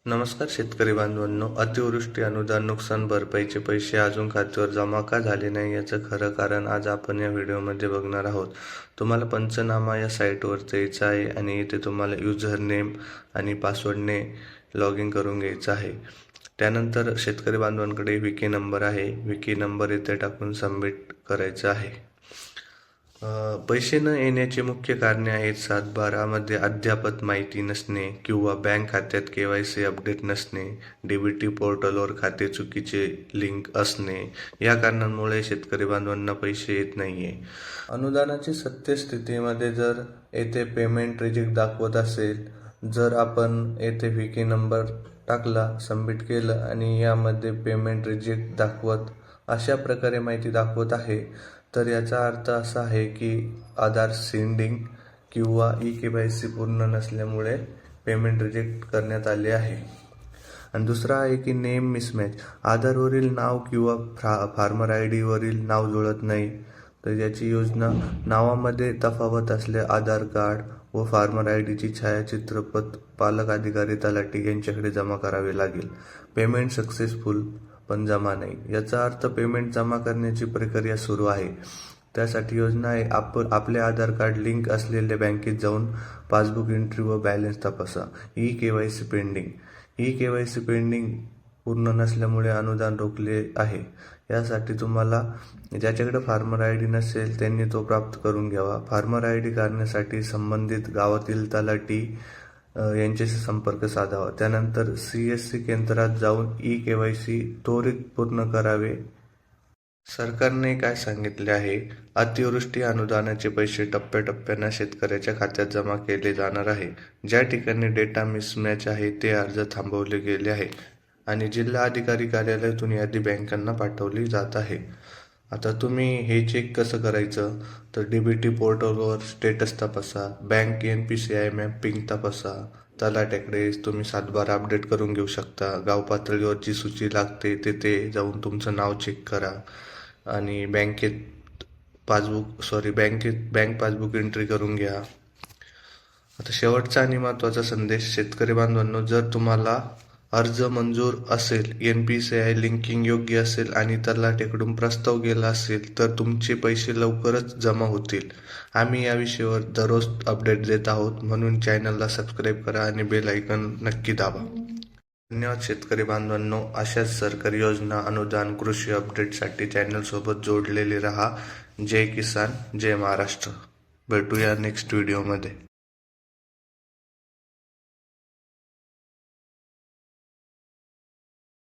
नमस्कार शेतकरी बांधवांनो, अतिवृष्टी अनुदान नुकसान भरपाईचे पैसे अजून खात्यावर जमा का झाले नाही याचं खरं कारण आज आपण या व्हिडिओमध्ये बघणार आहोत. तुम्हाला पंचनामा या साईटवर यायचं आहे आणि इथे तुम्हाला युजर नेम आणि पासवर्डने लॉग इन करून घ्यायचं आहे. त्यानंतर शेतकरी बांधवांकडे विकी नंबर आहे. विकी नंबर इथे टाकून सबमिट करायचं आहे. पैसे न येण्याचे मुख्य कारणे आहेत 7/12 मध्ये अद्यापत माहिती नसणे किंवा बँक खात्यात KYC अपडेट नसणे, DBT पोर्टलवर खाते चुकीचे लिंक असणे या कारणांमुळे शेतकरी बांधवांना पैसे येत नाहीये. अनुदानाची सत्यस्थितीमध्ये जर येथे पेमेंट रिजेक्ट दाखवत असेल, जर आपण येथे विकी नंबर टाकला, सबमिट केलं आणि यामध्ये पेमेंट रिजेक्ट दाखवत अशा प्रकारे माहिती दाखवत आहे, तर याचा अर्थ असा आहे की आधार सेंडिंग किंवा KYC पूर्ण नसल्यामुळे पेमेंट रिजेक्ट करण्यात आले आहे. आणि दुसरा आहे की नेम मिसमॅच. आधारवरील नाव किंवा फार्मर ID वरील नाव जुळत नाही, तर याची योजना नावामध्ये तफावत असल्या आधार कार्ड व फार्मर IDची छायाचित्रप्रत पालक अधिकारी तलाठी यांच्याकडे जमा करावे लागेल. पेमेंट सक्सेसफुल पण जमा नाही, याचा अर्थ पेमेंट जमा करण्याची प्रक्रिया सुरू आहे. त्यासाठी योजना आहे आपले आधार कार्ड लिंक असलेल्या बँकेत जाऊन पासबुक एंट्री व बॅलन्स तपासा. KYC पेंडिंग पूर्ण नसल्यामुळे अनुदान रोखले आहे. यासाठी तुम्हाला ज्याच्याकडे फार्मर ID नसेल त्यांनी तो प्राप्त करून घ्यावा. फार्मर ID काढण्यासाठी संबंधित गावातील तलाठी यांच्याशी संपर्क साधावा. त्यानंतर CSC केंद्रात जाऊन KYC त्वरित पूर्ण करावे. सरकारने काय सांगितले आहे? अतिवृष्टी अनुदानाचे पैसे टप्प्याटप्प्याने शेतकऱ्याच्या खात्यात जमा केले जाणार आहे. ज्या ठिकाणी डेटा मिसमॅच आहे ते अर्ज थांबवले गेले आहे आणि जिल्हा अधिकारी कार्यालयातून यादी बँकांना पाठवली जात आहे. आता तुम्ही हे चेक कसं करायचं? तर DBT पोर्टलवर स्टेटस तपासा, बँक NPCI मॅपिंग तपासा, तलाठ्याकडे तुम्ही 7/12 अपडेट करून घेऊ शकता. गाव पातळीवर जी सूची लागते तिथे जाऊन तुमचं नाव चेक करा आणि बँक पासबुक एंट्री करून घ्या. आता शेवटचा आणि महत्त्वाचा संदेश शेतकरी बांधवांनो, जर तुम्हाला अर्ज मंजूर असेल, NPCI लिंकिंग योग्य असेल आणि तलाठ्याकडून प्रस्ताव गेला असेल तर तुमचे पैसे लवकरच जमा होतील. आम्ही या विषयावर दररोज अपडेट देत आहोत, म्हणून चॅनलला सबस्क्राईब करा आणि बेल आयकॉन नक्की दाबा. धन्यवाद शेतकरी बांधवांनो. अशाच सरकारी योजना, अनुदान, कृषी अपडेटसाठी चॅनलसोबत जोडलेले रहा. जय किसान, जय महाराष्ट्र. भेटूया नेक्स्ट व्हिडिओमध्ये.